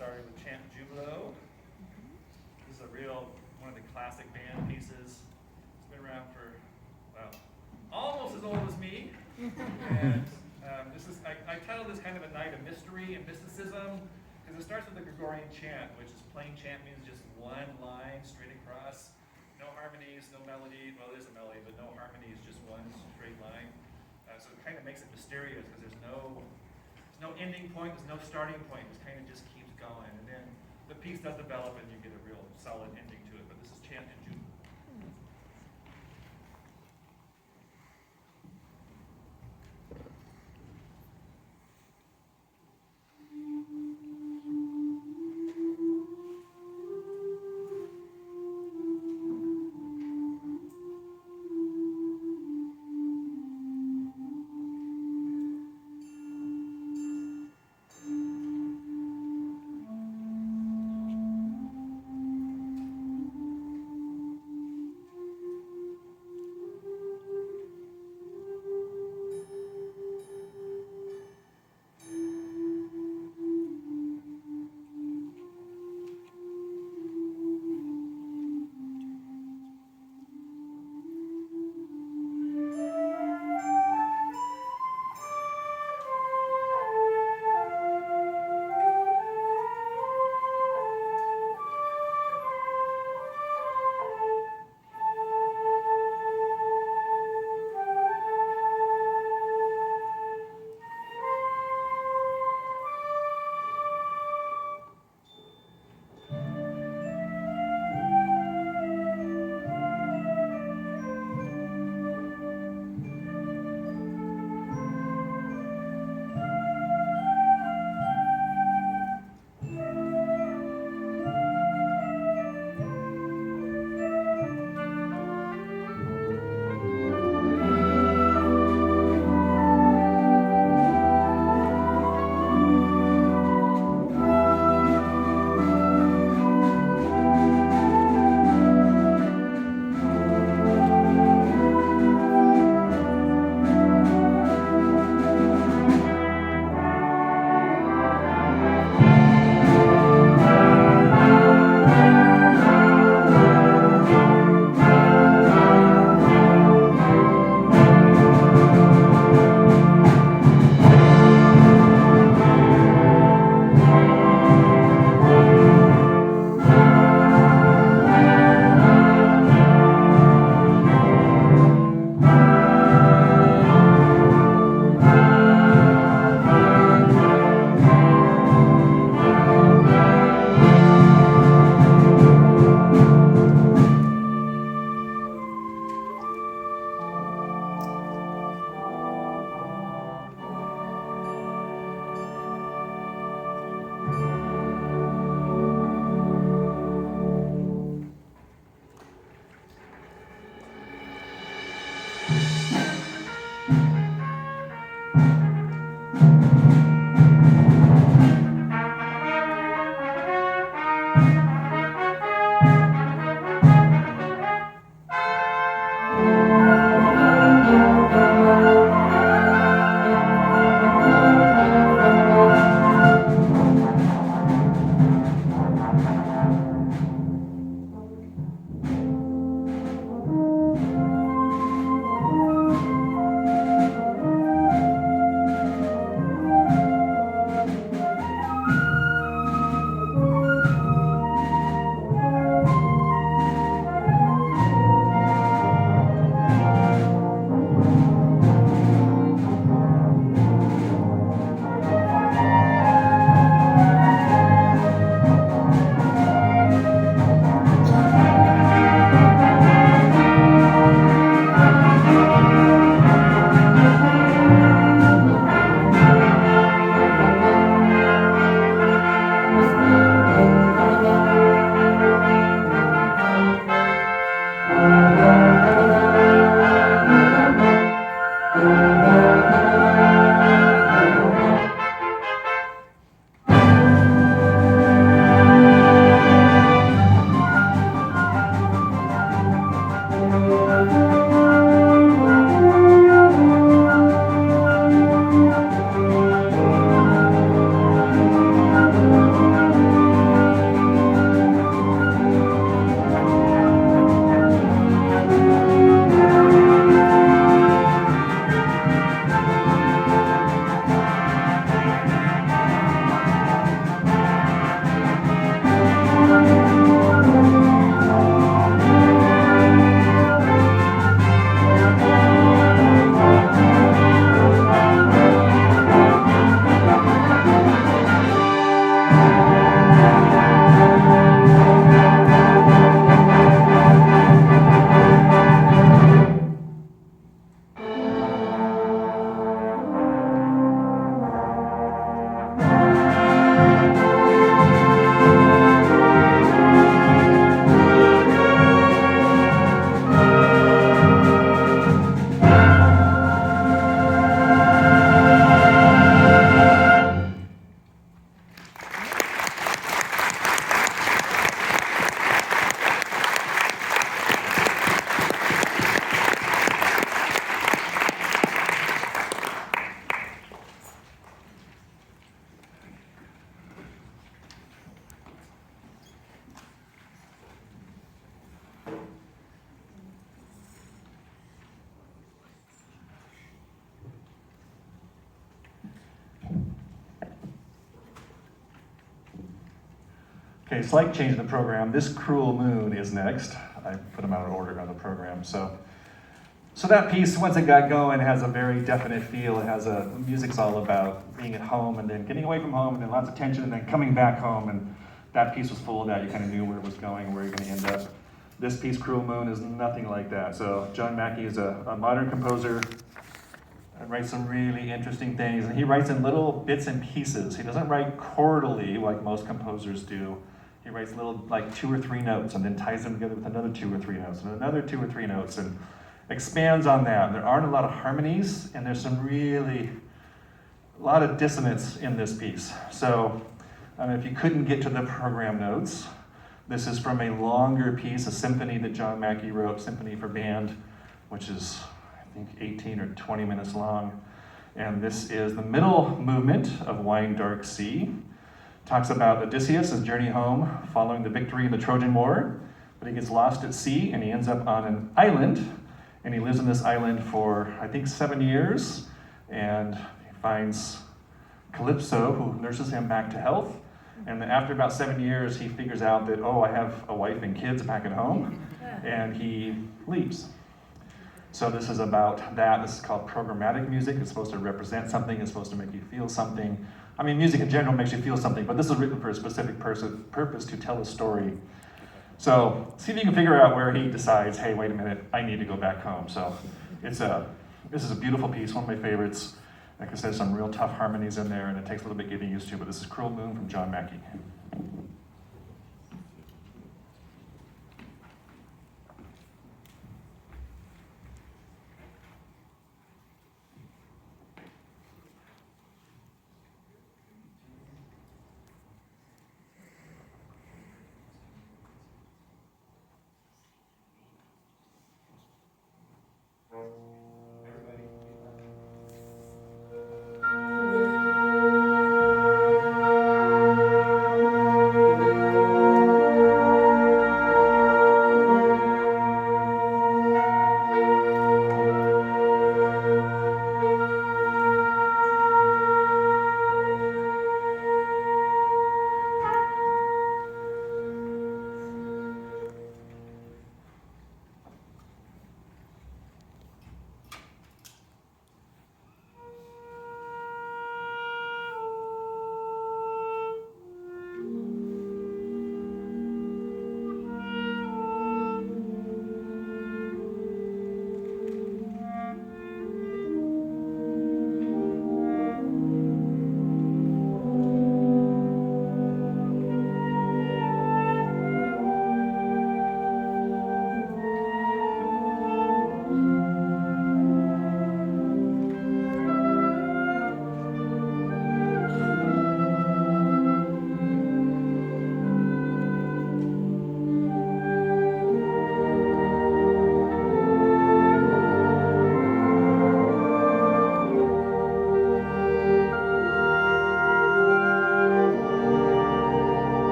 started with Chant Jubilo. This is one of the classic band pieces. It's been around for, well, almost as old as me. And I titled this kind of a night of mystery and mysticism, because it starts with the Gregorian chant, which is plain chant, means just one line straight across. No harmonies, no melody. Well, there's a melody, but no harmonies, just one straight line. So it kind of makes it mysterious, because there's no ending point, there's no starting point. It kind of just keeps going. And then the piece does develop, and you get a real solid ending to it. But this is Chant and Jubilo. Okay, slight change in the program. This Cruel Moon is next. I put them out of order on the program. So that piece, once it got going, has a very definite feel. It has the music's all about being at home and then getting away from home and then lots of tension and then coming back home. And that piece was full of that. You kind of knew where it was going and where you're going to end up. This piece, Cruel Moon, is nothing like that. So John Mackey is a modern composer and writes some really interesting things. And he writes in little bits and pieces. He doesn't write chordally like most composers do. He writes little, like 2 or 3 notes and then ties them together with another 2 or 3 notes and another 2 or 3 notes and expands on that. There aren't a lot of harmonies, and there's a lot of dissonance in this piece. So if you couldn't get to the program notes, this is from a longer piece, a symphony that John Mackey wrote, Symphony for Band, which is, I think, 18 or 20 minutes long. And this is the middle movement of Wine Dark Sea. Talks about Odysseus' journey home following the victory in the Trojan War, but he gets lost at sea and he ends up on an island, and he lives on this island for, I think, 7 years, and he finds Calypso, who nurses him back to health, and then after about 7 years, he figures out that, oh, I have a wife and kids back at home, and he leaves. So this is about that. This is called programmatic music. It's supposed to represent something. It's supposed to make you feel something. I mean, music in general makes you feel something, but this is written for a specific purpose to tell a story. So see if you can figure out where he decides, hey, wait a minute, I need to go back home. So this is a beautiful piece, one of my favorites. Like I said, some real tough harmonies in there, and it takes a little bit getting used to, but this is Cruel Moon from John Mackey.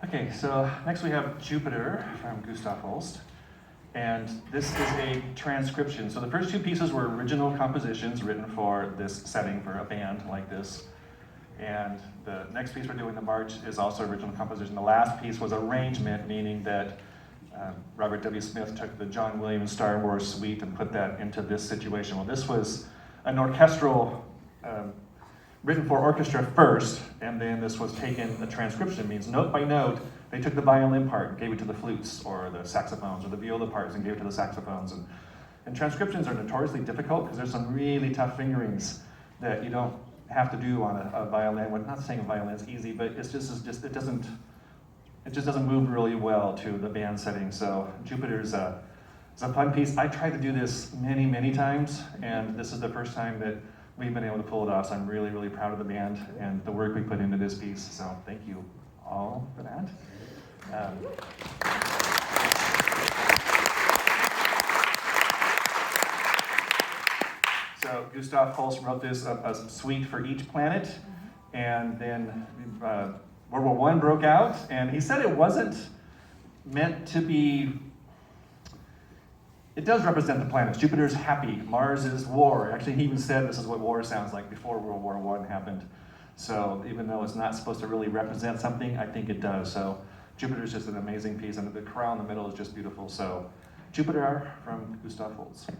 Okay, so next we have Jupiter from Gustav Holst. And this is a transcription. So the first two pieces were original compositions written for this setting, for a band like this. And the next piece we're doing, the March, is also original composition. The last piece was arrangement, meaning that Robert W. Smith took the John Williams Star Wars suite and put that into this situation. Well, this was an orchestral, written for orchestra first, and then this was taken, a transcription, means note by note, they took the violin part and gave it to the flutes, or the saxophones, or the viola parts and gave it to the saxophones. And transcriptions are notoriously difficult because there's some really tough fingerings that you don't have to do on a violin. Well, not saying a violin is easy, but it just doesn't move really well to the band setting. So Jupiter's it's a fun piece. I tried to do this many, many times, and this is the first time that we've been able to pull it off. So I'm really, really proud of the band and the work we put into this piece. So thank you all for that. So Gustav Holst wrote this a suite for each planet, and then World War I broke out, and he said it wasn't meant to be. It does represent the planets. Jupiter's happy, Mars is war. Actually, he even said this is what war sounds like before World War I happened. So even though it's not supposed to really represent something, I think it does. So Jupiter's just an amazing piece, and the chorale in the middle is just beautiful. So Jupiter from Gustav Holst.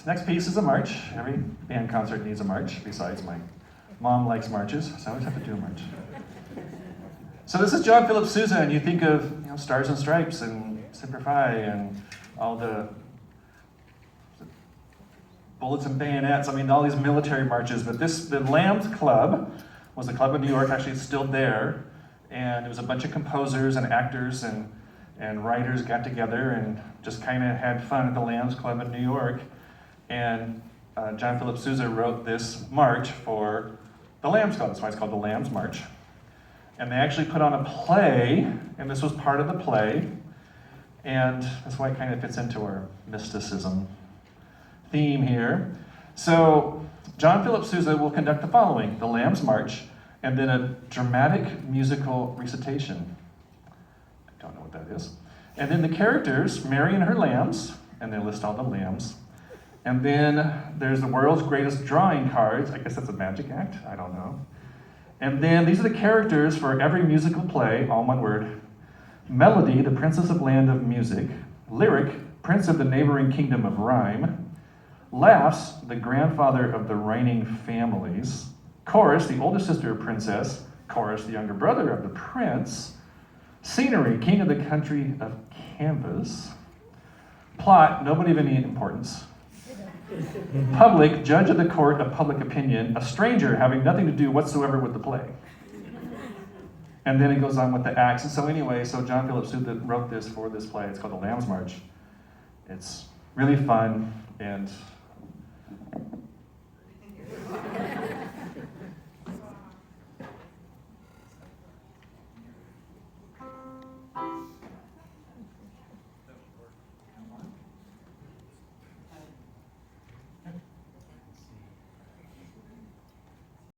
This next piece is a march. Every band concert needs a march, besides my mom likes marches, so I always have to do a march. So this is John Philip Sousa, and you think of Stars and Stripes and Semper Fi and all the bullets and bayonets. I mean, all these military marches. But the Lambs Club was a club in New York. Actually, it's still there, and it was a bunch of composers and actors and writers got together and just kind of had fun at the Lambs Club in New York. And John Philip Sousa wrote this march for the Lambs Club. That's why it's called the Lambs March. And they actually put on a play, and this was part of the play. And that's why it kind of fits into our mysticism theme here. So John Philip Sousa will conduct the following: the Lambs March, and then a dramatic musical recitation. I don't know what that is. And then the characters, Mary and her lambs, and they list all the lambs. And then there's the world's greatest drawing cards. I guess that's a magic act, I don't know. And then these are the characters for every musical play, all one word. Melody, the princess of land of music. Lyric, prince of the neighboring kingdom of rhyme. Laughs, the grandfather of the reigning families. Chorus, the older sister of princess. Chorus, the younger brother of the prince. Scenery, king of the country of canvas. Plot, nobody of any importance. Public, judge of the court of public opinion, a stranger having nothing to do whatsoever with the play. And then it goes on with the acts. And so anyway, John Philip Sousa wrote this for this play. It's called The Lambs March. It's really fun, and